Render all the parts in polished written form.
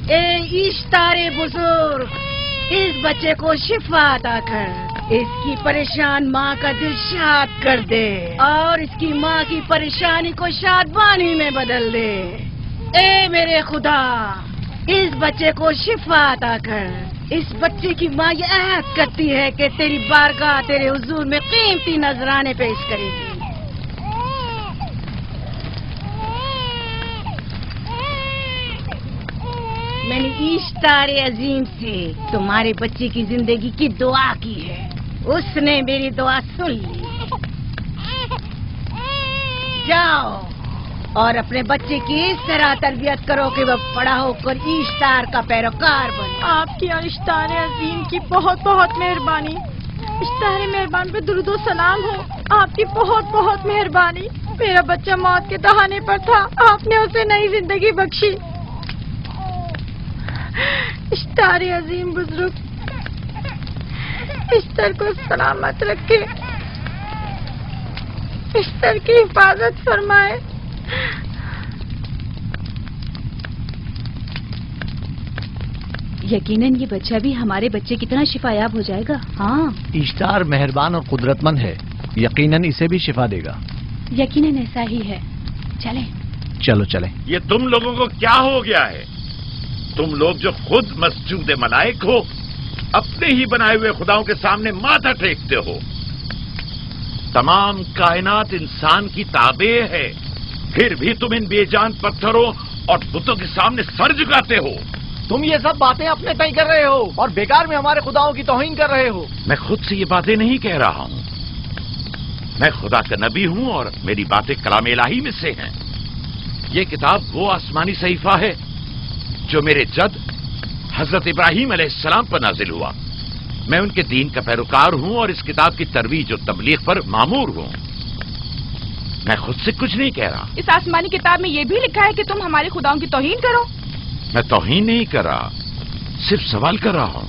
اے اشتار بزرگ، اس بچے کو شفا عطا کر، اس کی پریشان ماں کا دل شاد کر دے اور اس کی ماں کی پریشانی کو شادمانی میں بدل دے۔ اے میرے خدا، اس بچے کو شفا عطا کر۔ اس بچے کی ماں یہ عہد کرتی ہے کہ تیری بارگاہ تیرے حضور میں قیمتی نذرانے پیش کرے گی۔ میں نے اشتار عظیم سے تمہارے بچے کی زندگی کی دعا کی ہے، اس نے میری دعا سن لی۔ جاؤ اور اپنے بچے کی اس طرح تربیت کرو کہ وہ بڑا ہو کر اشتار کا پیروکار بنے۔ آپ کی اور اشتار عظیم کی بہت بہت مہربانی۔ اشتار مہربان پہ درود و سلام ہو، آپ کی بہت بہت مہربانی۔ میرا بچہ موت کے دہانے پر تھا، آپ نے اسے نئی زندگی بخشی۔ اشتار عظیم بزرگ اشتر کو سلامت رکھے، اشتر کی حفاظت فرمائے۔ یقیناً یہ بچہ بھی ہمارے بچے کی طرح شفا یاب ہو جائے گا۔ ہاں، اشتار مہربان اور قدرت مند ہے، یقیناً اسے بھی شفا دے گا۔ یقیناً ایسا ہی ہے۔ چلیں چلو چلیں۔ یہ تم لوگوں کو کیا ہو گیا ہے؟ تم لوگ جو خود مسجود ملائک ہو، اپنے ہی بنائے ہوئے خداؤں کے سامنے ماتھا ٹیکتے ہو۔ تمام کائنات انسان کی تابع ہے، پھر بھی تم ان بے جان پتھروں اور بتوں کے سامنے سر جھکاتے ہو۔ تم یہ سب باتیں اپنے تئیں کر رہے ہو اور بیکار میں ہمارے خداؤں کی توہین کر رہے ہو۔ میں خود سے یہ باتیں نہیں کہہ رہا ہوں، میں خدا کا نبی ہوں اور میری باتیں کلام الہی میں سے ہیں۔ یہ کتاب وہ آسمانی صحیفہ ہے جو میرے جد حضرت ابراہیم علیہ السلام پر نازل ہوا۔ میں ان کے دین کا پیروکار ہوں اور اس کتاب کی ترویج اور تبلیغ پر مامور ہوں۔ میں خود سے کچھ نہیں کہہ رہا۔ اس آسمانی کتاب میں یہ بھی لکھا ہے کہ تم ہمارے خداؤں کی توہین کرو۔ میں توہین نہیں کر رہا، صرف سوال کر رہا ہوں۔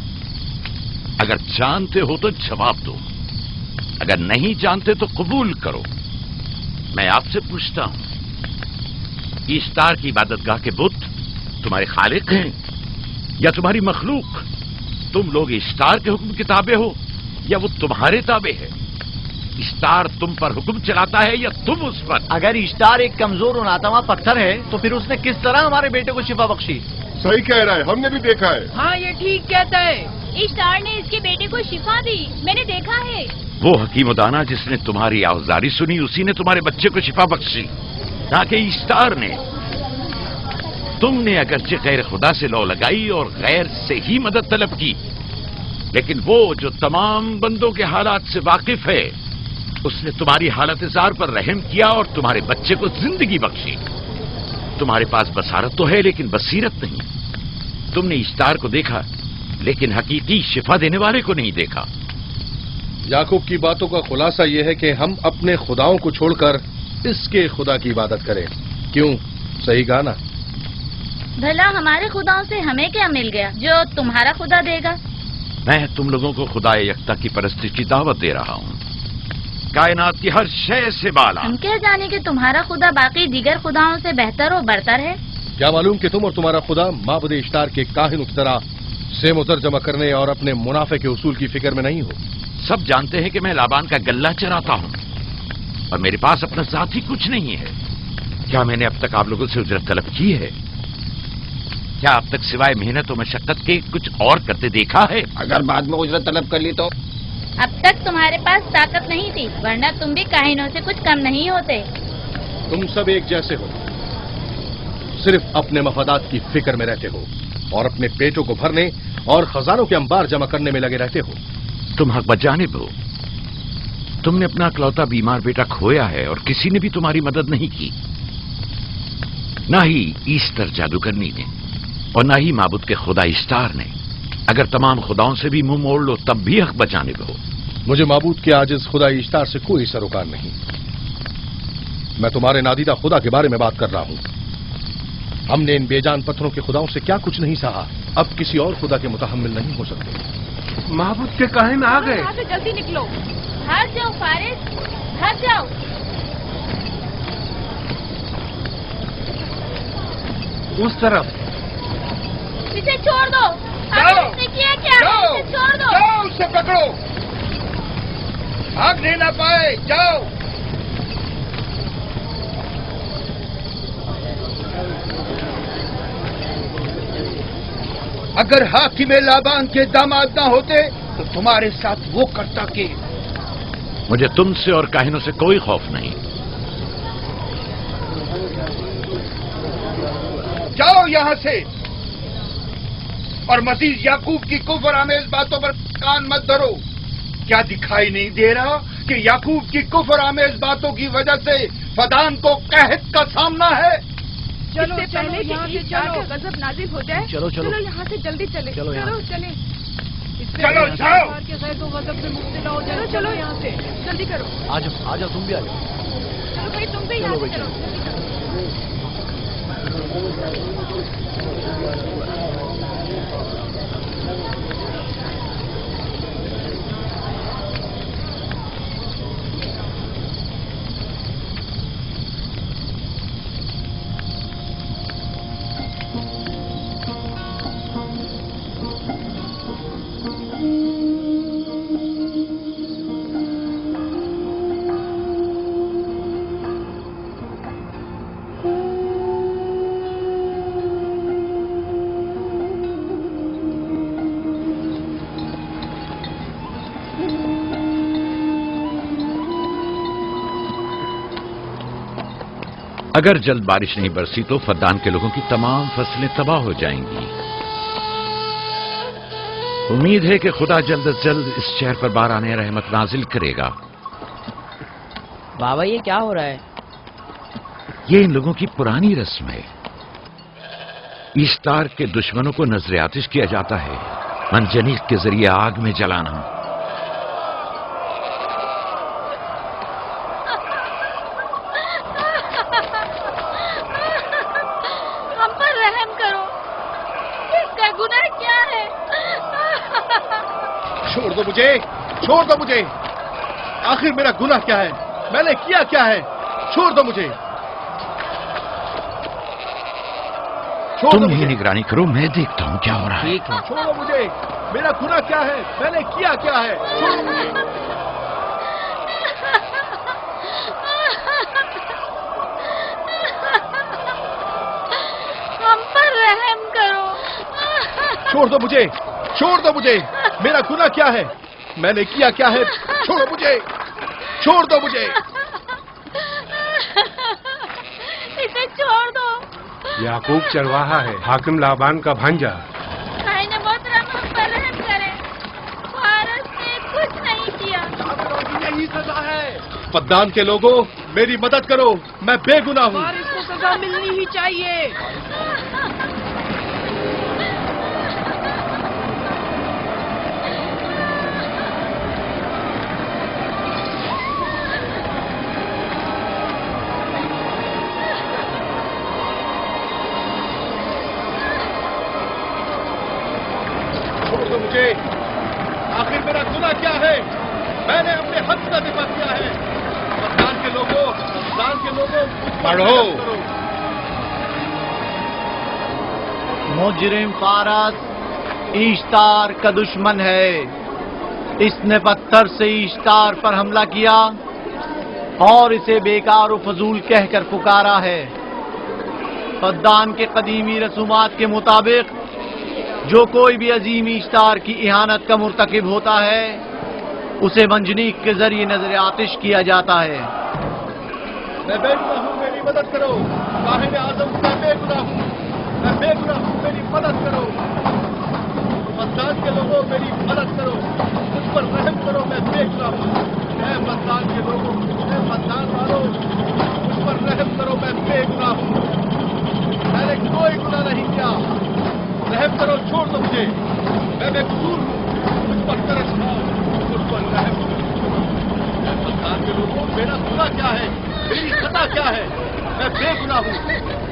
اگر جانتے ہو تو جواب دو، اگر نہیں جانتے تو قبول کرو۔ میں آپ سے پوچھتا ہوں، اشتار کی عبادت گاہ کے بت تمہارے خالق ہیں یا تمہاری مخلوق؟ تم لوگ اشتار کے حکم کے تابع ہو یا وہ تمہارے تابع ہے؟ اشتار تم پر حکم چلاتا ہے یا تم اس پر؟ اگر اشتار ایک کمزور اور ناتواں پتھر ہے تو پھر اس نے کس طرح ہمارے بیٹے کو شفا بخشی؟ صحیح کہہ رہا ہے، ہم نے بھی دیکھا ہے۔ ہاں، یہ ٹھیک کہتا ہے۔ اشتار نے اس کے بیٹے کو شفا دی، میں نے دیکھا ہے۔ وہ حکیم و دانا جس نے تمہاری آوازاری سنی، اسی نے تمہارے بچے کو شفا بخشی، نہ کہ اشتار نے۔ تم نے اگرچہ غیر خدا سے لو لگائی اور غیر سے ہی مدد طلب کی، لیکن وہ جو تمام بندوں کے حالات سے واقف ہے، اس نے تمہاری حالت زار پر رحم کیا اور تمہارے بچے کو زندگی بخشی۔ تمہارے پاس بصارت تو ہے لیکن بصیرت نہیں۔ تم نے اشتار کو دیکھا لیکن حقیقی شفا دینے والے کو نہیں دیکھا۔ یعقوب کی باتوں کا خلاصہ یہ ہے کہ ہم اپنے خداؤں کو چھوڑ کر اس کے خدا کی عبادت کریں۔ کیوں؟ صحیح کہا نا؟ بھلا ہمارے خداؤں سے ہمیں کیا مل گیا جو تمہارا خدا دے گا؟ میں تم لوگوں کو خدا یکتا کی پرستی کی دعوت دے رہا ہوں، کائنات کی ہر شے سے بالا۔ ہم کیا جانے کہ تمہارا خدا باقی دیگر خداؤں سے بہتر و برتر ہے؟ کیا معلوم کہ تم اور تمہارا خدا معبد اشتار کے کاہن کی طرح سے متر جمع کرنے اور اپنے منافع کے اصول کی فکر میں نہیں ہو؟ سب جانتے ہیں کہ میں لابان کا گلہ چراتا ہوں اور میرے پاس اپنا ذاتی کچھ نہیں ہے۔ کیا میں نے اب تک آپ لوگوں سے اجرت طلب کی ہے؟ کیا اب تک سوائے محنت و مشقت کے کچھ اور کرتے دیکھا ہے؟ اگر بعد میں اجرت طلب کر لی تو؟ اب تک تمہارے پاس طاقت نہیں تھی، ورنہ تم بھی کاہنوں سے کچھ کم نہیں ہوتے۔ تم سب ایک جیسے ہو، صرف اپنے مفادات کی فکر میں رہتے ہو اور اپنے پیٹوں کو بھرنے اور خزانوں کے انبار جمع کرنے میں لگے رہتے ہو۔ تم حق بجانب ہو۔ تم نے اپنا اکلوتا بیمار بیٹا کھویا ہے اور کسی نے بھی تمہاری مدد نہیں کی، نہ ہی ایسٹر جادوگرنی نے اور نہ ہی معبود کے خدا اشتار نے۔ اگر تمام خداؤں سے بھی منہ موڑ لو تب بھی حق بجانب ہو۔ مجھے معبود کے عاجز خدا اشتار سے کوئی سروکار نہیں۔ میں تمہارے نادیدہ خدا کے بارے میں بات کر رہا ہوں۔ ہم نے ان بے جان پتھروں کے خداؤں سے کیا کچھ نہیں سہا، اب کسی اور خدا کے متحمل نہیں ہو سکتے۔ معبود کے کاہن آ گئے۔ یہاں سے جلدی نکلو۔ بھاگ جاؤ فارس، بھاگ جاؤ۔ اس طرف اسے چھوڑ دو. آخر اس نے کیا کیا ہے؟ اسے چھوڑ دو. جاؤ اسے پکڑو. بھاگنے نہ پائے. جاؤ. اگر حاکم لابان کے داماد نہ ہوتے تو تمہارے ساتھ وہ کرتا کہ. مجھے تم سے اور کاہنوں سے کوئی خوف نہیں. جاؤ یہاں سے. اور مزید یعقوب کی کفر آمیز باتوں پر کان مت دھرو. کیا دکھائی نہیں دے رہا کہ یعقوب کی کفر آمیز باتوں کی وجہ سے فدان کو قحط کا سامنا ہے؟ چلو پہلے یہاں سے چلو. غضب نازل ہو جائے. چلو یہاں سے جلدی چلے. چلو چلیں. چلو جاؤ. غضب میں مبتلا ہو جائے. چلو یہاں سے جلدی کرو. آ جاؤ تم بھی آ جاؤ. چلو بھائی تم بھی یہاں سے چلو. اگر جلد بارش نہیں برسی تو فدان کے لوگوں کی تمام فصلیں تباہ ہو جائیں گی. امید ہے کہ خدا جلد از جلد اس شہر پر باران رحمت نازل کرے گا. بابا یہ کیا ہو رہا ہے؟ یہ ان لوگوں کی پرانی رسم ہے. ایسٹار کے دشمنوں کو نذر آتش کیا جاتا ہے. منجنیق کے ذریعے آگ میں جلانا. ہم پر رحم کرو. اس کا گناہ کیا ہے؟ چھوڑ دو مجھے. چھوڑ دو مجھے. آخر میرا گناہ کیا ہے؟ میں نے کیا کیا ہے؟ چھوڑ دو مجھے. تم ہی نگرانی کرو، میں دیکھتا ہوں کیا ہو رہا ہے. ٹھیک ہے. چھوڑو مجھے. میرا گناہ کیا ہے؟ میں نے کیا کیا ہے؟ چھوڑو مجھے. ہم پر رحم کرو. چھوڑ دو مجھے. چھوڑ دو مجھے. میرا گناہ کیا ہے؟ میں نے کیا کیا ہے؟ چھوڑو مجھے. چھوڑ دو مجھے. اسے چھوڑ دو. یعقوب چرواہا ہے، حاکم لابان کا بھانجا. خائن محترم ہم پر رحم کریں. فارس نے کچھ نہیں کیا. یہی سزا ہے. فدان کے لوگوں میری مدد کرو، میں بے گناہ ہوں. فارس کو سزا ملنی ہی چاہیے. چھوڑ دو مجھے. آخر میرا گناہ کیا ہے؟ میں نے اپنے حق کا دفاع کیا ہے. فدان کے لوگوں پڑھو. مجرم فارس ایشتار کا دشمن ہے. اس نے پتھر سے ایشتار پر حملہ کیا اور اسے بیکار و فضول کہہ کر پکارا ہے. فدان کے قدیمی رسومات کے مطابق جو کوئی بھی عظیم ایشتار کی اہانت کا مرتکب ہوتا ہے اسے منجنیق کے ذریعے نذر آتش کیا جاتا ہے. میں بے گناہ ہوں، میری مدد کرو. کاہن اعظم میں بے گناہ ہوں. میں بے گناہ ہوں، میری مدد کرو. فدان کے لوگوں میری مدد کرو. مجھ پر رحم کرو، میں بے گناہ ہوں. اے فدان کے لوگوں، اے فدان والوں، مجھ پر رحم کرو، میں بے گناہ ہوں. میں نے کوئی گناہ نہیں کیا. رحم کرو. چھوڑ دو مجھے. میں بے قصور ہوں. مجھ پر ترس کھاؤ. مجھ پر رحم کرو. اے فدان کے لوگوں میرا گناہ کیا ہے؟ میری خطا کیا ہے؟ میں بے گناہ ہوں.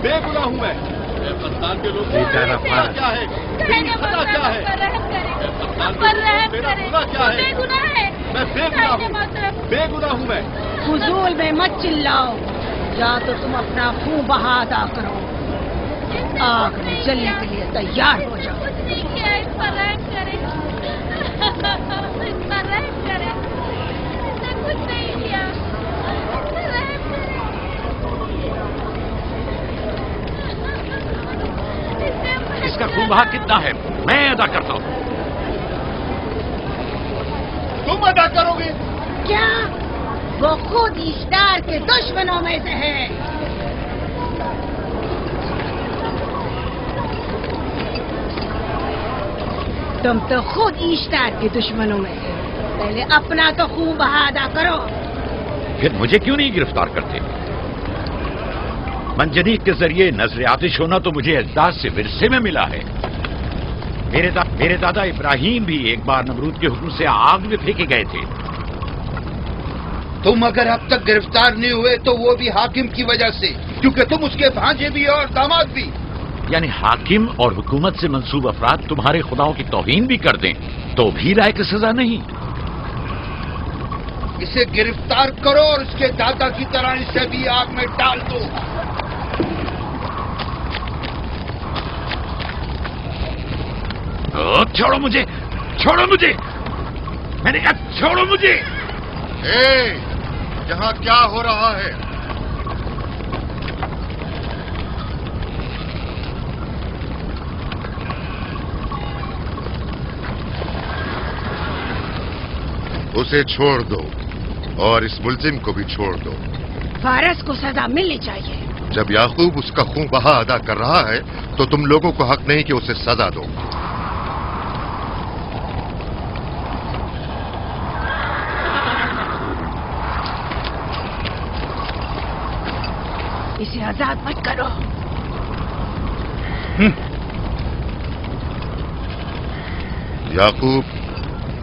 بے گناہ ہوں میں. اے فدان کے لوگوں میرا گناہ کیا ہے؟ میری خطا کیا ہے؟ اے فدان کے لوگوں میرا گناہ کیا ہے؟ میں بے گناہ ہوں. بے گناہ ہوں میں. فضول میں مت چلاؤ. یا تو تم اپنا خون بہا ادا کرو आग में जलने के लिए तैयार हो जाओ। ठीक है, इस पर रहम करें। इस पर रहम करें। इसने कुछ नहीं किया। इस पर रहम करें। इसका खून बहा कितना है मैं अदा करता हूँ। तुम अदा करोगे? क्या? वो खुद ईश्तार के दुश्मनों में से है। तुम तो खुद ईश्तार के दुश्मनों में से। पहले अपना तो खून बहा अदा करो। फिर मुझे क्यों नहीं गिरफ्तार करते? मंजनीक के जरिए नजर आतिश होना तो मुझे अजदाद से विरसे में मिला है। मेरे दादा इब्राहिम भी एक बार नमरूद के हुक्म से आग में फेंके गए थे। तुम अगर अब तक गिरफ्तार नहीं हुए तो वो भी हाकिम की वजह से, क्योंकि तुम उसके भांजे भी और दामाद भी। यानी हाकिम और हुकूमत से मंसूब अफराद तुम्हारे खुदाओं की तौहीन भी कर दें तो भी लायक सजा नहीं। इसे गिरफ्तार करो और उसके दादा की तरह इसे भी आग में डाल दो। छोड़ो मुझे, छोड़ो मुझे, मैंने कहा छोड़ो मुझे। यहाँ क्या हो रहा है? उसे छोड़ दो और इस मुल्जिम को भी छोड़ दो। फारस को सजा मिलनी चाहिए। जब याकूब उसका खून बहा अदा कर रहा है तो तुम लोगों को हक नहीं कि उसे सजा दो। इसे आजाद मत करो। याकूब,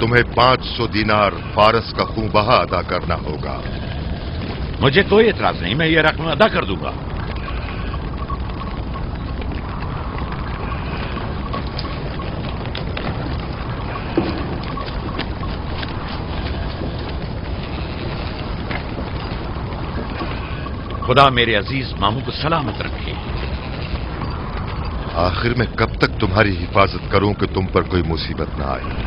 तुम्हें 500 दीनार फारस का खून बहा अदा करना होगा। मुझे कोई एतराज नहीं, मैं ये रकम अदा कर दूंगा। खुदा मेरे अजीज मामू को सलामत रखे। आखिर में कब तक तुम्हारी हिफाजत करूं कि तुम पर कोई मुसीबत ना आए?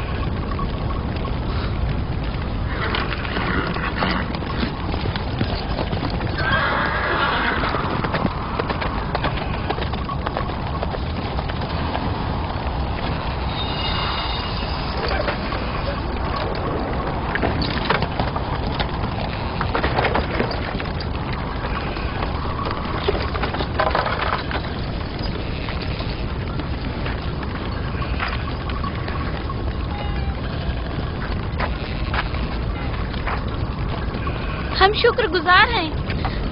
हम शुक्रगुजार हैं।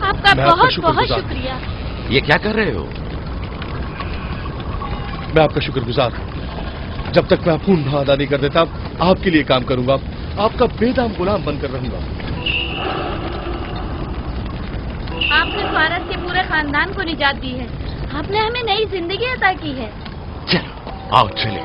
आपका बहुत बहुत शुक्रिया। ये क्या कर रहे हो? मैं आपका शुक्रगुजार हूं। जब तक मैं खून बहा अदा नहीं कर देता आपके लिए काम करूंगा, आपका बेदाम गुलाम बनकर रहूंगा। आपने फारस के पूरे खानदान को निजात दी है। आपने हमें नई जिंदगी अता की है। चलो आओ चले।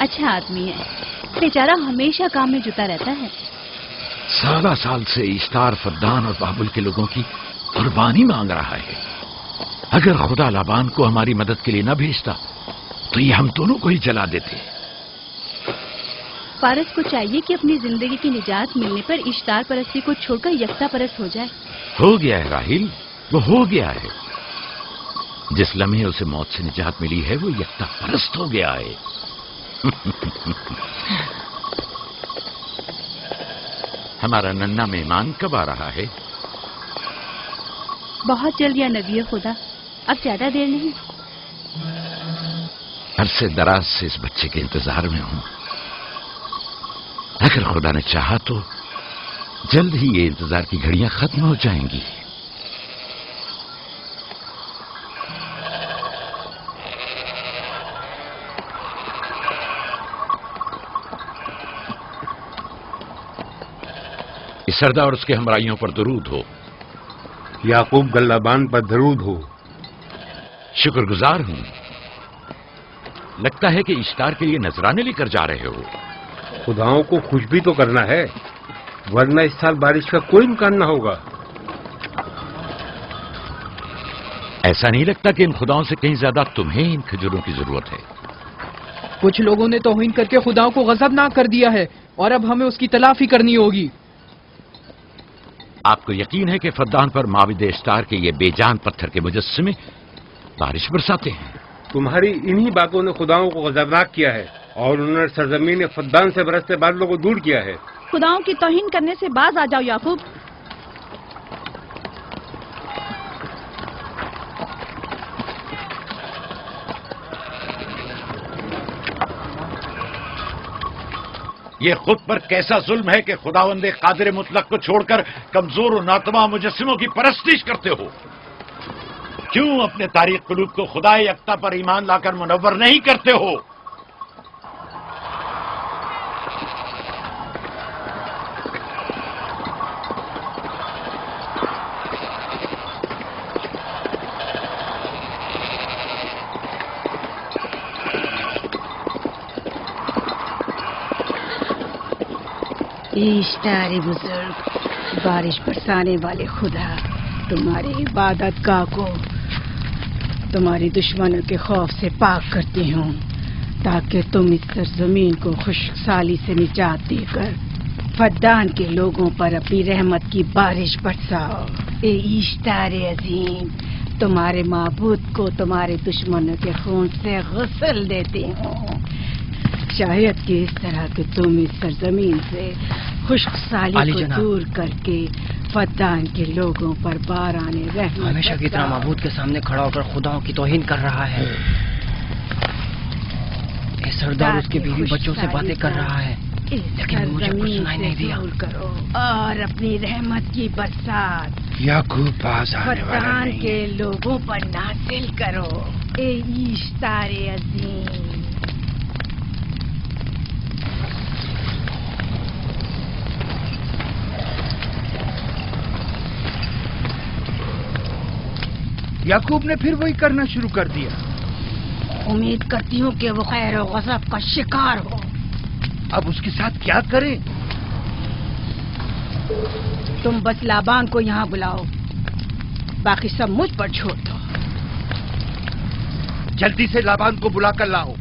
अच्छा आदमी है, बेचारा हमेशा काम में जुटा रहता है। साला साल से इश्तार, फद्दान और बाबुल के लोगों की कुर्बानी मांग रहा है। अगर खुदा लाबान को हमारी मदद के लिए न भेजता तो ये हम दोनों को ही जला देते। फारस को चाहिए कि अपनी जिंदगी की निजात मिलने पर इश्तार परस्ती को छोड़कर यकता परस्त हो जाए। हो गया है राहिल, वो हो गया है। जिस लम्हे उसे मौत से निजात मिली है वो यकता परस्त हो गया है। हमारा नन्ना मेहमान कब आ रहा है? बहुत जल्द या नबी खुदा, اب زیادہ دیر نہیں. عرصے دراز سے اس بچے کے انتظار میں ہوں. اگر خدا نے چاہا تو جلد ہی یہ انتظار کی گھڑیاں ختم ہو جائیں گی. سردار اور اس کے ہمراہیوں پر درود ہو. یعقوب گلابان پر درود ہو. شکر گزار ہوں. لگتا ہے کہ اشتار کے لیے نذرانے لے کر جا رہے ہو. خداؤں کو خوش بھی تو کرنا ہے، ورنہ اس سال بارش کا کوئی امکان نہ ہوگا. ایسا نہیں لگتا کہ ان خداؤں سے کہیں زیادہ تمہیں ان کھجوروں کی ضرورت ہے؟ کچھ لوگوں نے توہین کر کے خداؤں کو غضبناک کر دیا ہے اور اب ہمیں اس کی تلافی کرنی ہوگی. آپ کو یقین ہے کہ فدان پر معبد اشتار کے یہ بے جان پتھر کے مجسمے بارش برساتے ہیں؟ تمہاری انہی باتوں نے خداؤں کو غضبناک کیا ہے اور انہوں نے سرزمین فدان سے برستے بادلوں کو دور کیا ہے. خداؤں کی توہین کرنے سے باز آ جاؤ یعقوب. یہ خود پر کیسا ظلم ہے کہ خداوند قادر مطلق کو چھوڑ کر کمزور و ناتواں مجسموں کی پرستش کرتے ہو. کیوں اپنے تاریخ قلوب کو خدا یکتا پر ایمان لا کر منور نہیں کرتے ہو؟ اشتار بزرگ، بارش برسانے والے خدا، تمہاری عبادت گاہ کو تمہاری دشمنوں کے خوف سے پاک کرتی ہوں تاکہ تم اس سرزمین کو خشک سالی سے نجات دے کر فدان کے لوگوں پر اپنی رحمت کی بارش برساؤ. اے اشتار عظیم، تمہارے معبود کو تمہارے دشمنوں کے خون سے غسل دیتی ہوں. شاید کہ اس طرح کہ تم اس سرزمین سے خشک سالی کو دور کر کے فدان کے لوگوں پر باران رحمت. ہمیشہ کی طرح معبود کے سامنے کھڑا ہو کر خداؤں کی توہین کر رہا ہے. اے سردار اس کے بیوی بچوں سے باتیں کر رہا ہے لیکن مجھے کچھ سنائی نہیں دیا. کرو اور اپنی رحمت کی برسات یعقوب پاس آنے والا فدان نہیں. کے لوگوں پر نازل کرو. اے اشتار عظیم، یعقوب نے پھر وہی کرنا شروع کر دیا. امید کرتی ہوں کہ وہ خیر و غضب کا شکار ہو. اب اس کے ساتھ کیا کریں؟ تم بس لابان کو یہاں بلاؤ، باقی سب مجھ پر چھوڑ دو. جلدی سے لابان کو بلا کر لاؤ.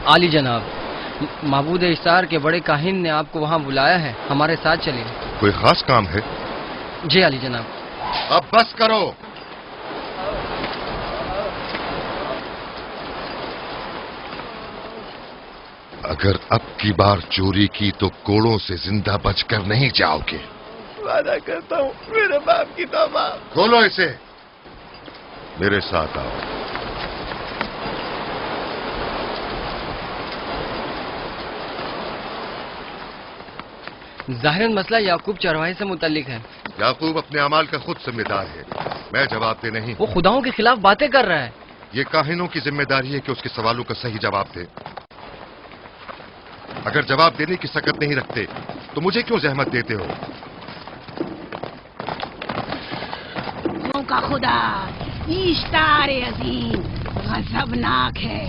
عالی جناب، معبود اشتار کے بڑے کاہن نے آپ کو وہاں بلایا ہے، ہمارے ساتھ چلیے. کوئی خاص کام ہے؟ جی عالی جناب. اب بس کرو. اگر اب کی بار چوری کی تو کوڑوں سے زندہ بچ کر نہیں جاؤ گے. وعدہ کرتا ہوں میرے باپ کی توبہ. کھولو اسے، میرے ساتھ آؤ. ظاہراً مسئلہ یعقوب چرواہے سے متعلق ہے. یعقوب اپنے اعمال کا خود ذمہ دار ہے، میں جواب دہ نہیں. وہ خداؤں کے خلاف باتیں کر رہا ہے. یہ کاہنوں کی ذمہ داری ہے کہ اس کے سوالوں کا صحیح جواب دے. اگر جواب دینے کی سکت نہیں رکھتے تو مجھے کیوں زحمت دیتے ہو؟ کا خدا اشتار عظیم غضبناک ہے.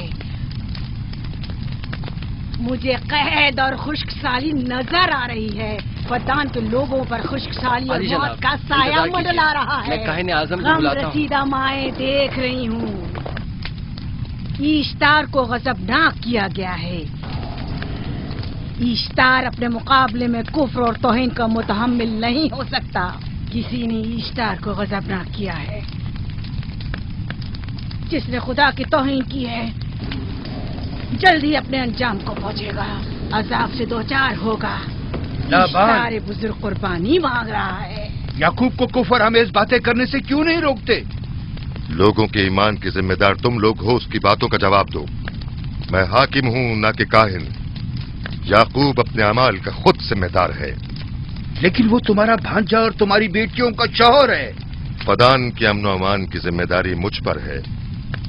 مجھے قحط اور خشک سالی نظر آ رہی ہے. फद्दान के लोगों पर खुशहाली और हाजी मौत जनाब, का साया इंतजार मंडला कीजिए। रहा है। मैं काहिन आज़म को गम बुलाता हूँ। रसीदा माएं देख रही हूँ। ईश्तार को गजबनाक किया गया है। ईश्तार अपने मुकाबले में कुफ्र और तौहीन का मुतहम्मिल नहीं हो सकता। किसी ने ईश्तार को गजबनाक किया है। जिसने खुदा की तौहीन की है जल्दी अपने अंजाम को पहुंचेगा, अजाब से दो चार होगा। ईश्तार बुजुर्ग कुर्बानी मांग रहा है। याकूब को कुफर हमें बातें करने से क्यों नहीं रोकते? लोगों के ईमान की जिम्मेदार तुम लोग हो, उसकी बातों का जवाब दो। मैं हाकिम हूं ना कि काहिन। याकूब अपने अमाल का खुद जिम्मेदार है। लेकिन वो तुम्हारा भांजा और तुम्हारी बेटियों का शौहर है। फदान के अमन अमान की जिम्मेदारी मुझ पर है।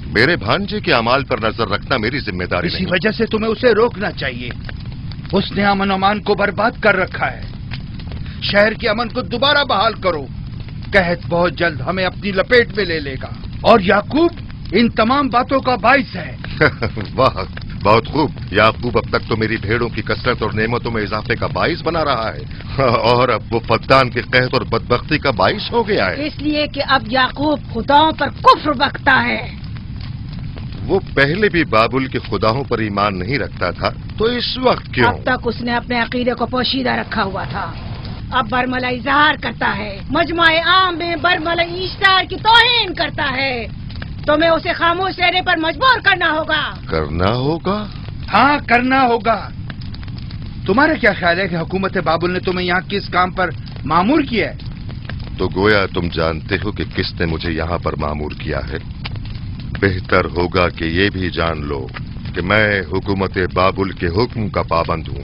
मेरे भांजे के अमाल पर नजर रखना मेरी जिम्मेदारी इसी नहीं। वजह से तुम्हें उसे रोकना चाहिए। उसने अमन अमान को बर्बाद कर रखा है। शहर के अमन को दोबारा बहाल करो। कहत बहुत जल्द हमें अपनी लपेट में ले लेगा और याकूब इन तमाम बातों का बाइस है। वाह, बहुत खूब। याकूब अब तक तो मेरी भेड़ों की कसरत और नेमतों में इजाफे का बाइस बना रहा है और अब वो फद्दान के कहत और बदबख्ती का बाइस हो गया है। इसलिए कि अब याकूब खुदाओं पर कुफ्र बकता है। वो पहले भी बाबुल के खुदाओं पर ईमान नहीं रखता था, तो इस वक्त क्यों? अब तक उसने अपने अकीदे को पोशीदा रखा हुआ था। अब बरमला इजहार करता है, मजमाए आम में बरमला ईश्तार की तौहीन करता है। तुम्हें उसे खामोश रहने पर मजबूर करना होगा। करना होगा? हाँ, करना होगा। तुम्हारा क्या ख्याल है कि हुकूमत बाबुल ने तुम्हें यहाँ किस काम पर मामूर किया है? तो गोया तुम जानते हो कि किसने मुझे यहाँ पर मामूर किया है। बेहतर होगा कि ये भी जान लो कि मैं हुकूमत बाबुल के हुक्म का पाबंद हूँ,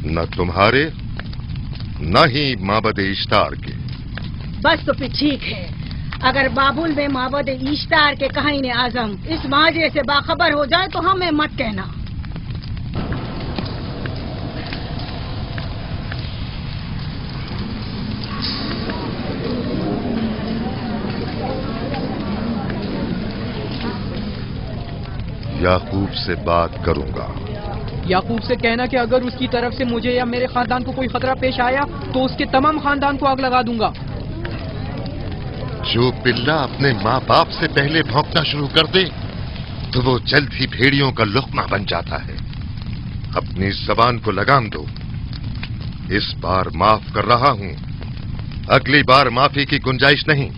न तुम्हारे न ही माबद इश्तार के। बस तो फिर ठीक है। अगर बाबुल में माबद इश्तार के काहिन आजम इस माजरे से बाखबर हो जाए तो हमें मत कहना। याकूब से बात करूंगा। याकूब से कहना कि अगर उसकी तरफ से मुझे या मेरे खानदान को कोई खतरा पेश आया तो उसके तमाम खानदान को आग लगा दूंगा। जो पिल्ला अपने माँ बाप से पहले भौंकना शुरू कर दे तो वो जल्द ही भेड़ियों का लुक़मा बन जाता है। अपनी जबान को लगाम दो। इस बार माफ कर रहा हूं, अगली बार माफी की गुंजाइश नहीं।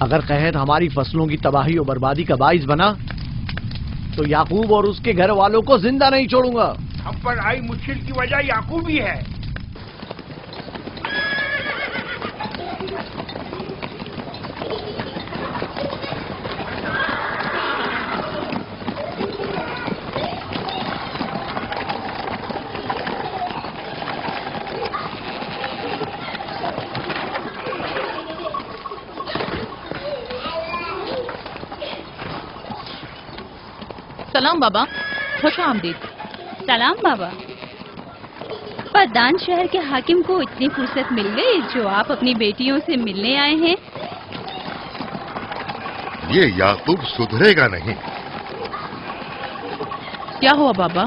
अगर कहत हमारी फसलों की तबाही और बर्बादी का बाइस बना तो याकूब और उसके घर वालों को जिंदा नहीं छोड़ूंगा। हम पर आई मुश्किल की वजह याकूब ही है। सलाम बाबा, खुश आमदीद। सलाम बाबा। फद्दान शहर के हाकिम को इतनी फुर्सत मिल गई जो आप अपनी बेटियों से मिलने आए हैं। ये याकूब सुधरेगा नहीं। क्या हुआ बाबा?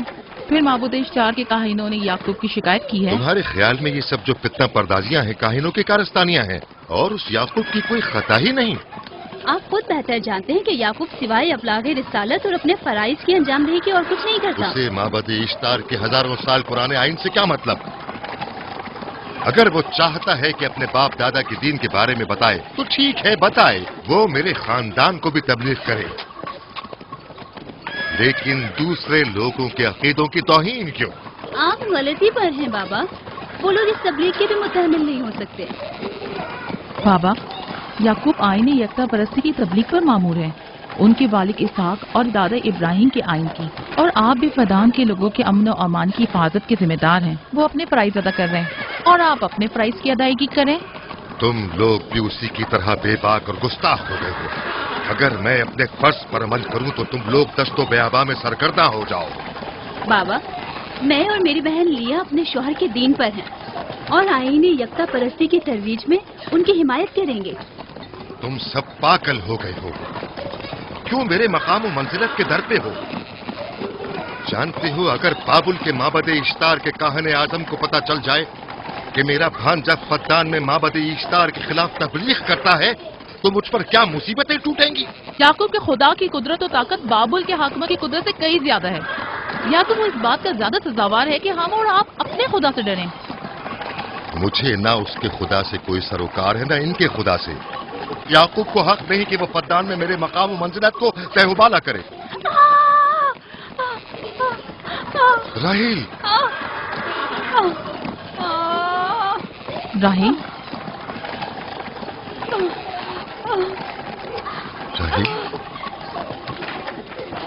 फिर माबूद इश्तार के काहिनों ने याकूब की शिकायत की है? तुम्हारे ख्याल में ये सब जो फितना पर्दाजियां हैं काहिनों की कारस्तानियां हैं और उस याकूब की कोई खता ही नहीं। आप खुद बेहतर जानते हैं कि याकूब सिवाय अबलागे रिसालत और अपने फराइज की अंजामदही की और कुछ नहीं करता। उसे माबद इश्तार के हजारों साल पुराने आइन से क्या मतलब? अगर वो चाहता है कि अपने बाप दादा के दीन के बारे में बताए तो ठीक है, बताए। वो मेरे खानदान को भी तबलीग करे, लेकिन दूसरे लोगों के अकीदों की तौहीन क्यों? आप गलती पर हैं बाबा। वो लोग इस तबलीग के भी मुतहम्मिल नहीं हो सकते। बाबा, याकूब आईन यकता परस्ती की तबलीग पर मामूर है, उनके वालिद इसहाक और दादा इब्राहिम के आइन की। और आप भी फदान के लोगों के अमन और अमान की हिफाजत के जिम्मेदार हैं। वो अपने फराइज अदा कर रहे हैं और आप अपने फराइज की अदायगी करें। तुम लोग भी उसी की तरह बेबाक और गुस्ताख हो गए हो। अगर मैं अपने फर्ज पर अमल करूं तो तुम लोग दस्तो बेआबा में सरगर्दा हो जाओ। बाबा, मैं और मेरी बहन लिया अपने शौहर के दीन पर हैं और आईन यकता परस्ती की तरवीज में उनकी हिमायत करेंगे। तुम सब पागल हो गए हो। क्यों मेरे मकाम और मंजिलत के दर पे हो? जानते हो, अगर बाबुल के माबदे इश्तार के काहने आजम को पता चल जाए कि मेरा भांजा फद्दान में माबदे इश्तार के खिलाफ तबलीग करता है तो मुझ पर क्या मुसीबतें टूटेंगी। याकूब के खुदा की कुदरत और ताकत बाबुल के हाकिम की कुदरत से कई ज्यादा है। याकूब वो इस बात का ज्यादा सजावार है कि हम और आप अपने खुदा से डरें। मुझे ना उसके खुदा से कोई सरोकार है, ना इनके खुदा से। याकूब को हक नहीं कि वो फद्दान में मेरे मकाम और मंजिलत को तहबाला करे। राहिल, राहिल, राहिल,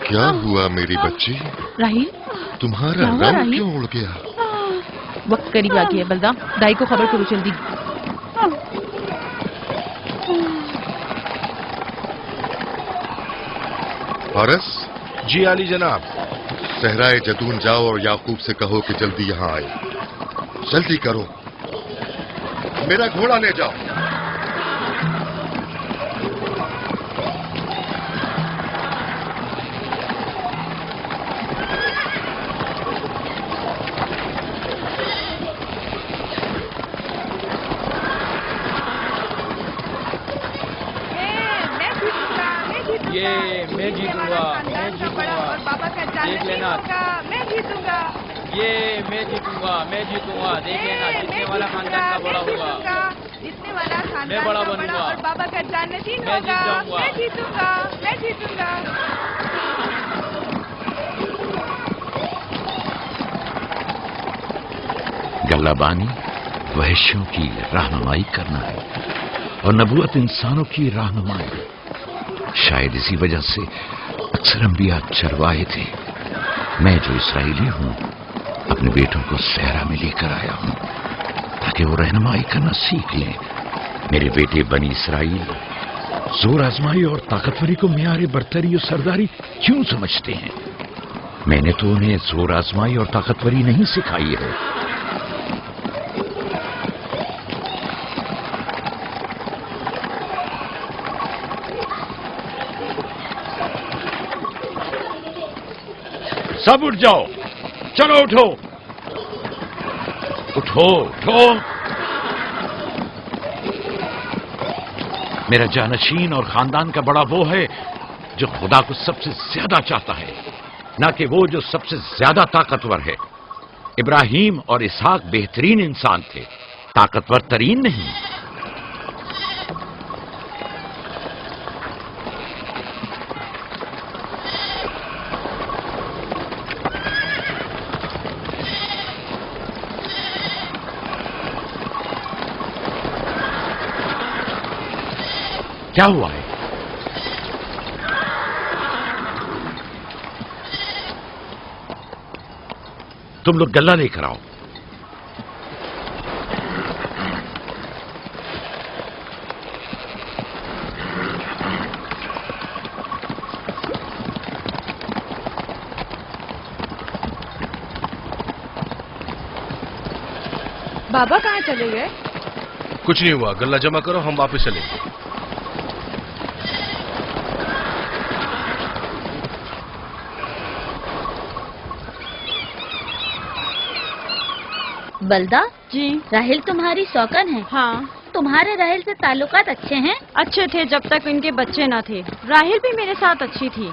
क्या हुआ मेरी बच्ची? राहिल, तुम्हारा रंग क्यों उड़ गया? वक्त करीब आ गया है बलदा, दाई को खबर करो जल्दी। फारस, जी आली जनाब। सहराए जदून जाओ और याकूब से कहो कि जल्दी यहाँ आए। जल्दी करो, मेरा घोड़ा ले जाओ। मैं जीतूंगा, मैं जीतूंगा। देख लेना, मैं जीतूंगा। ये मैं जीतूंगा, मैं जीतूंगा। देख लेना, जीतने वाला खानदान का बड़ा होगा। जीतने वाला खानदान मैं बड़ा का बनूंगा और बाबा का जान्नतीन मैं होगा। जीत जाऊंगा। मैं जीतूंगा, मैं जीतूंगा। गल्लाबानी वहशियों की रहनुमाई करना है और नबूवत इंसानों की रहनुमाई। शायद इसी वजह से अक्सर अंबिया चरवाहे थे। मैं जो इसराइली हूं अपने बेटों को सहरा में लेकर आया हूं ताकि वो रहनुमाई करना सीख लें। मेरे बेटे बनी इसराइल जोर आजमाई और ताकतवरी को मियारे बरतरी और सरदारी क्यों समझते हैं? मैंने तो उन्हें जोर आजमाई और ताकतवरी नहीं सिखाई है। सब उठ जाओ, चलो उठो, उठो, उठो। मेरा जानशीन और खानदान का बड़ा वो है जो खुदा को सबसे ज्यादा चाहता है, ना कि वो जो सबसे ज्यादा ताकतवर है। इब्राहिम और इसहाक बेहतरीन इंसान थे, ताकतवर तरीन नहीं। क्या हुआ है? तुम लोग गल्ला लेकर आओ। बाबा कहाँ चले गए? कुछ नहीं हुआ, गल्ला जमा करो, हम वापस चलेंगे। बलदा जी। राहिल तुम्हारी सौकन है। हाँ, तुम्हारे राहिल से ताल्लुकात अच्छे हैं? अच्छे थे जब तक इनके बच्चे न थे। राहिल भी मेरे साथ अच्छी थी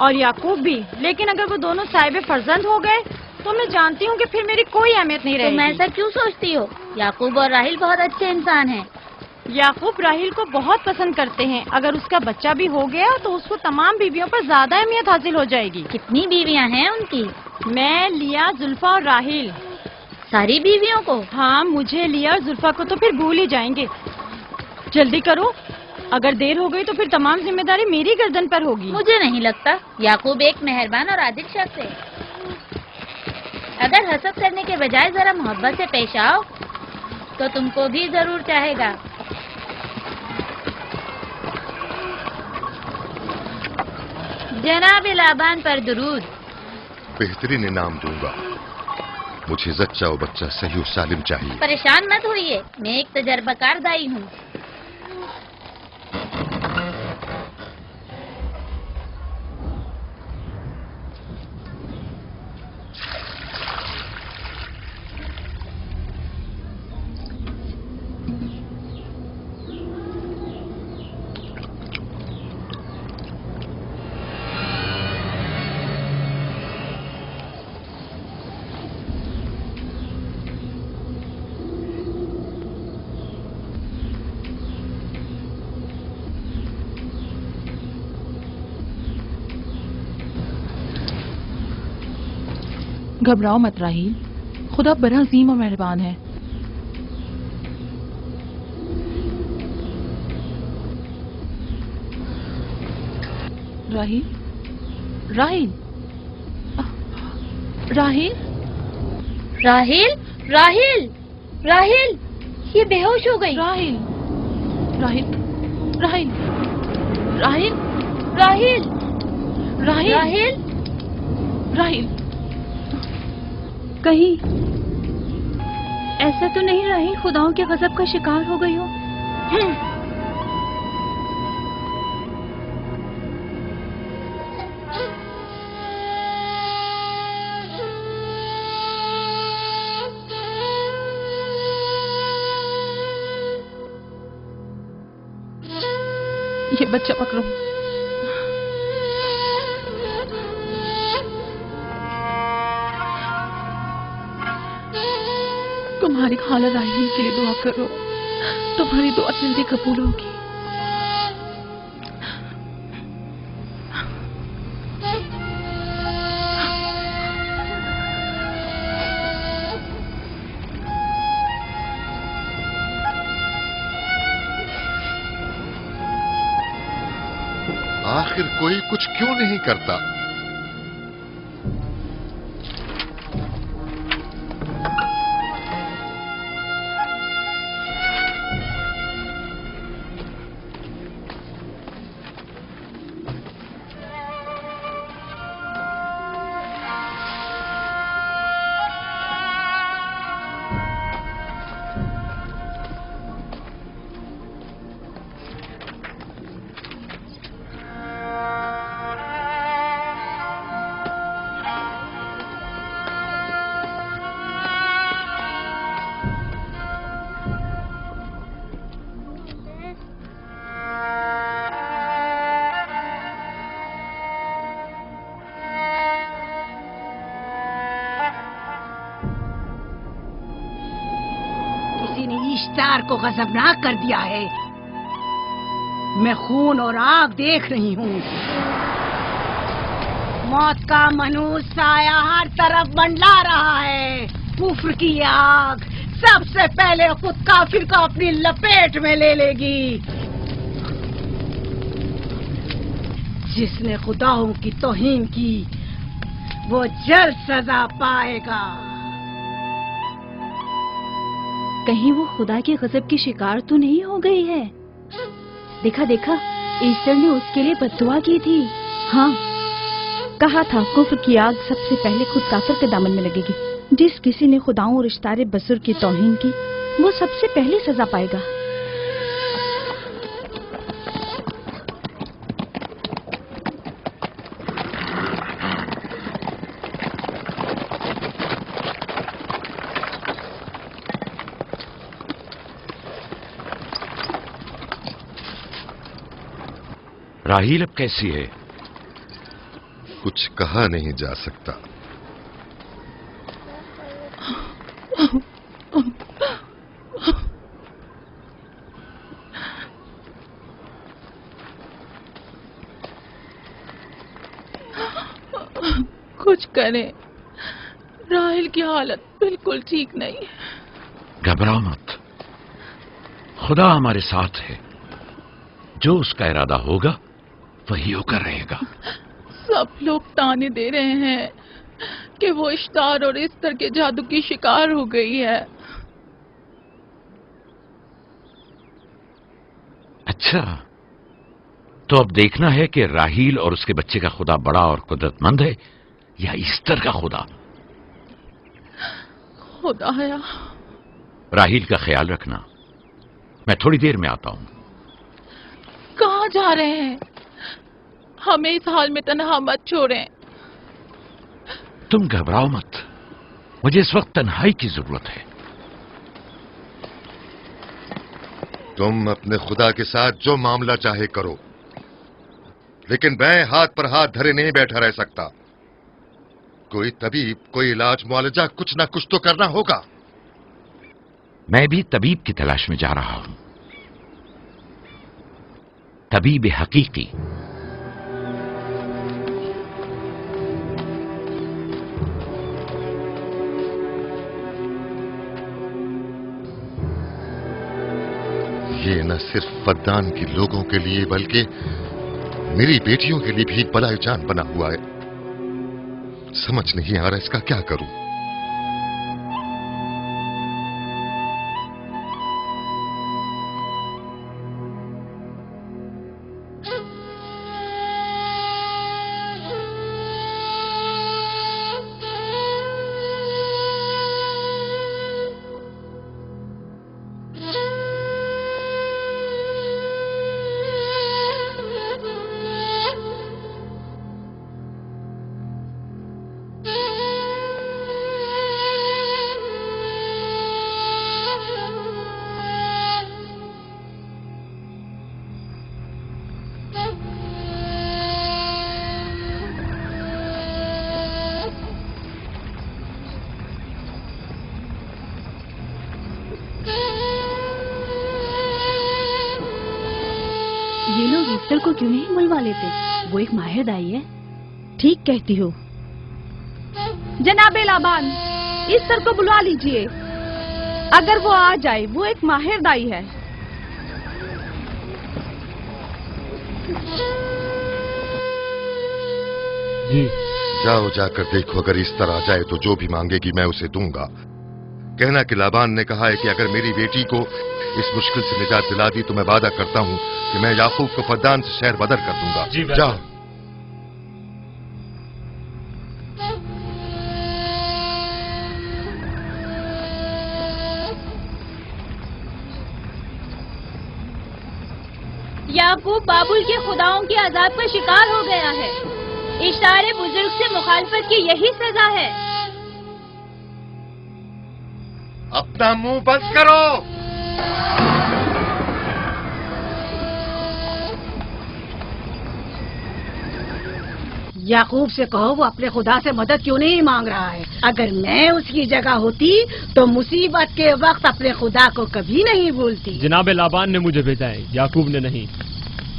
और याकूब भी, लेकिन अगर वो दोनों साहिब फर्जंद हो गए तो मैं जानती हूँ कि फिर मेरी कोई अहमियत नहीं रहेगी। तुम ऐसा क्यों सोचती हो? याकूब और राहिल बहुत अच्छे इंसान हैं। याकूब राहिल को बहुत पसंद करते हैं। अगर उसका बच्चा भी हो गया तो उसको तमाम बीवियों पर ज्यादा अहमियत हासिल हो जाएगी। कितनी बीवियां हैं उनकी? मैं, लिया, जुल्फा और राहिल। सारी बीवियों को? हाँ, मुझे, लिया और जुल्फा को तो फिर भूल ही जाएंगे। जल्दी करो, अगर देर हो गई तो फिर तमाम जिम्मेदारी मेरी गर्दन पर होगी। मुझे नहीं लगता। याकूब एक मेहरबान और आदिल शख्स है। अगर हसद करने के बजाय जरा मोहब्बत से पेश आओ तो तुमको भी जरूर चाहेगा। जनाब लाबान पर दुरूद। बेहतरीन इनाम दूंगा। मुझे जच्चा और बच्चा सही और सालिम चाहिए। परेशान मत होइए, मैं एक तजर्बाकार दाई हूँ। घबराओ मत राहील, खुदा बड़ा अजीम और मेहरबान है। राहील, राहील, राहील, राहिल, राहिल, राहिल, ये बेहोश हो गई। राहील, राहील, राहील, राहील, राहिल, राहील, राहिल, राहील, कहीं ऐसा तो नहीं राहील खुदाओं के गजब का शिकार हो गई हो? ये बच्चा पकड़ो। तुम्हारी खाला राहील के लिए दुआ करो, तुम्हारी दुआ जल्दी कबूल होगी। आखिर कोई कुछ क्यों नहीं करता? इश्तार को गजबनाक कर दिया है। मैं खून और आग देख रही हूँ। मौत का मनहूस साया हर तरफ मंडला रहा है। कुफ्र की आग सबसे पहले खुद काफिर को अपनी लपेट में ले लेगी। जिसने खुदाओं की तौहीन की वो जल्द सजा पाएगा। कहीं वो खुदा के गजब की शिकार तो नहीं हो गई है? देखा देखा, ईस्टर ने उसके लिए बद्दुआ की थी। हाँ, कहा था कुफ्र की आग सबसे पहले खुद काफिर के दामन में लगेगी। जिस किसी ने खुदाओं और इश्तारे बजुर्ग की तौहीन की वो सबसे पहले सजा पाएगा। राहील अब कैसी है? कुछ कहा नहीं जा सकता। कुछ करें, राहील की हालत बिल्कुल ठीक नहीं है। घबराओ मत, खुदा हमारे साथ है। जो उसका इरादा होगा वही होकर रहेगा। सब लोग ताने दे रहे हैं कि वो इश्तार और इस्तर के जादू की शिकार हो गई है। अच्छा, तो अब देखना है कि राहील और उसके बच्चे का खुदा बड़ा और कुदरतमंद है या ईस्टर का खुदा। खुदाया, राहील का ख्याल रखना। मैं थोड़ी देर में आता हूं। कहाँ जा रहे हैं? हमें इस हाल में तन्हा मत छोड़ें। तुम घबराओ मत, मुझे इस वक्त तन्हाई की जरूरत है। तुम अपने खुदा के साथ जो मामला चाहे करो, लेकिन मैं हाथ पर हाथ धरे नहीं बैठा रह सकता। कोई तबीब, कोई इलाज, मुआलजा, कुछ ना कुछ तो करना होगा। मैं भी तबीब की तलाश में जा रहा हूं, तबीब हकीकी। ये न सिर्फ फद्दान के लोगों के लिए बल्कि मेरी बेटियों के लिए भी बलाए जान बना हुआ है। समझ नहीं आ रहा इसका क्या करूं। ये लोग ईस्टर को क्यों नहीं बुलवा लेते? वो एक माहिर दाई है। ठीक कहती हो। जनाबे लाबान, ईस्टर को बुलवा लीजिए। अगर वो आ जाए, वो एक माहिर दाई है। जी जाओ, जाकर देखो, अगर ईस्टर आ जाए तो जो भी मांगेगी मैं उसे दूंगा। कहना कि लाबान ने कहा है कि अगर मेरी बेटी को इस मुश्किल से निजात दिला दी तो मैं वादा करता हूं कि मैं याकूब को फद्दान से शहर बदर कर दूंगा। जाओ। याकूब बाबुल के खुदाओं के अजाब का शिकार हो गया है। इशारे बुजुर्ग से मुखालफत की यही सजा है। अपना मुंह बंद करो। याकूब से कहो वो अपने खुदा से मदद क्यों नहीं मांग रहा है। अगर मैं उसकी जगह होती तो मुसीबत के वक्त अपने खुदा को कभी नहीं भूलती। जनाब लाबान ने मुझे भेजा है, याकूब ने नहीं,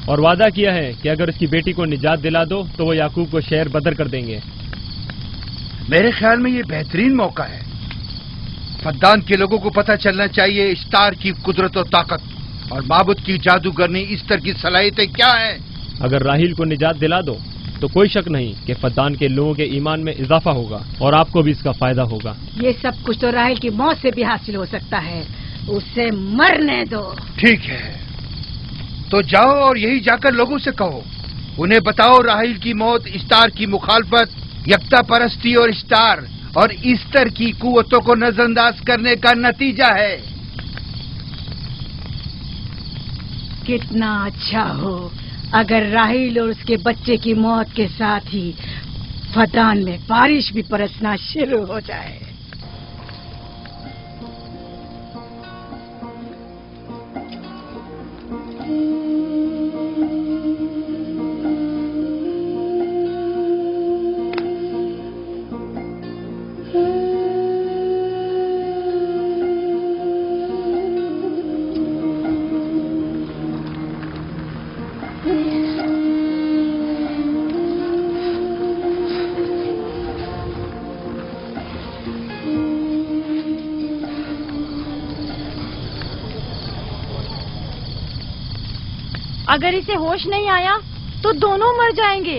और वादा किया है कि अगर उसकी बेटी को निजात दिला दो तो वो याकूब को शहर बदर कर देंगे। मेरे ख्याल में ये बेहतरीन मौका है। फद्दान के लोगों को पता चलना चाहिए इश्तार की कुदरत और ताकत और माबुद की जादूगरनी ईस्टर की सलाहियतें क्या हैं। अगर राहील को निजात दिला दो तो कोई शक नहीं कि फद्दान के लोगों के ईमान में इजाफा होगा और आपको भी इसका फायदा होगा। ये सब कुछ तो राहील की मौत से भी हासिल हो सकता है। उसे मरने दो। ठीक है, तो जाओ और यही जाकर लोगों से कहो, उन्हें बताओ राहील की मौत इश्तार की मुखालफत, यकता परस्ती और इश्तार और ईस्टर की कुव्वतों को नजरअंदाज करने का नतीजा है। कितना अच्छा हो अगर राहील और उसके बच्चे की मौत के साथ ही फद्दान में बारिश भी बरसना शुरू हो जाए। अगर इसे होश नहीं आया तो दोनों मर जाएंगे।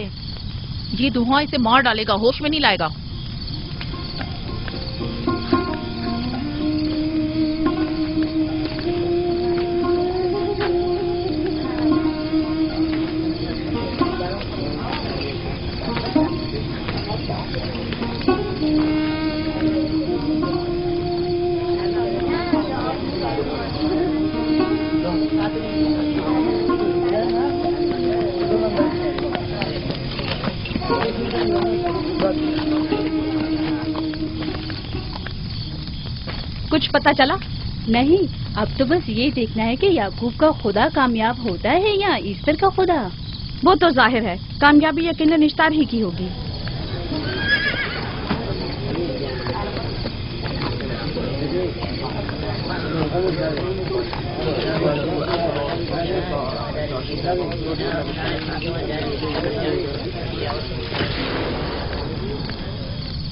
ये धुआं इसे मार डालेगा, होश में नहीं लाएगा। कुछ पता चला? नहीं, अब तो बस ये देखना है कि याकूब का खुदा कामयाब होता है या ईस्टर का खुदा। वो तो जाहिर है, कामयाबी यकीनन इश्तार ही की होगी।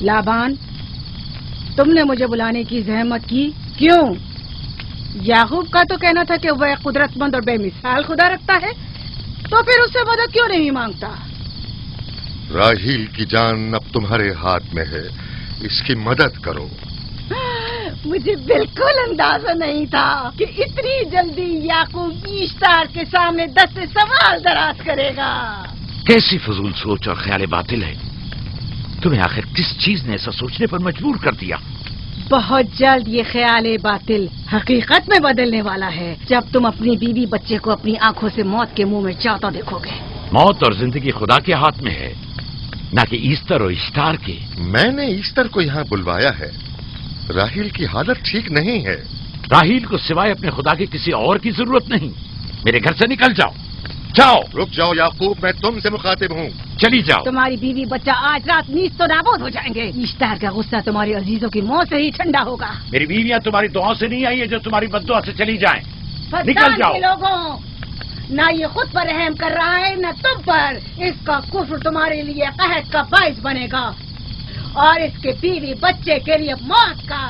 लाबान, तुमने मुझे बुलाने की जहमत की, क्यों? याकूब का तो कहना था कि वह कुदरतमंद और बेमिसाल खुदा रखता है, तो फिर उससे मदद क्यों नहीं मांगता? राहील की जान अब तुम्हारे हाथ में है, इसकी मदद करो। मुझे बिल्कुल अंदाजा नहीं था कि इतनी जल्दी याकूब ईश्तार के सामने 10 से सवाल दराज करेगा। कैसी फजूल सोच और ख्याल बातिल है। तुम्हें आखिर किस चीज ने ऐसा सोचने पर मजबूर कर दिया? बहुत जल्द ये ख्याल बातिल हकीकत में बदलने वाला है, जब तुम अपनी बीवी बच्चे को अपनी आंखों से मौत के मुंह में जाता देखोगे। मौत और जिंदगी खुदा के हाथ में है, न कि ईस्टर और इश्तार के। मैंने ईस्टर को यहाँ बुलवाया है। राहील की हालत ठीक नहीं है। राहील को सिवाय अपने खुदा के किसी और की जरूरत नहीं। मेरे घर से निकल जाओ। जाओ। रुक जाओ याकूब, मैं तुमसे मुखातिब हूँ। चली जाओ। तुम्हारी बीवी बच्चा आज रात नीच तो नाबूद हो जाएंगे। ईश्तार का गुस्सा तुम्हारे अजीजों की मौत से ही ठंडा होगा। मेरी बीवियां तुम्हारी दुआओं से नहीं आई है जो तुम्हारी बद्दुआ से चली जाएं। निकल जाओ। लोगों, न ये खुद पर रहम कर रहा है न तुम पर। इसका कुफ्र तुम्हारे लिए कहत का बाइस बनेगा और इसके बीवी बच्चे के लिए मौत का।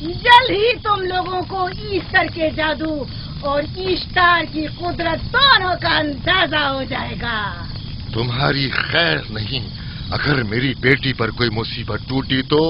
जल्द ही तुम लोगों को ईस्टर के जादू और ईश्तार की कुदरत दोनों का अंदाजा हो जाएगा। तुम्हारी खैर नहीं। अगर मेरी बेटी पर कोई मुसीबत टूटी तो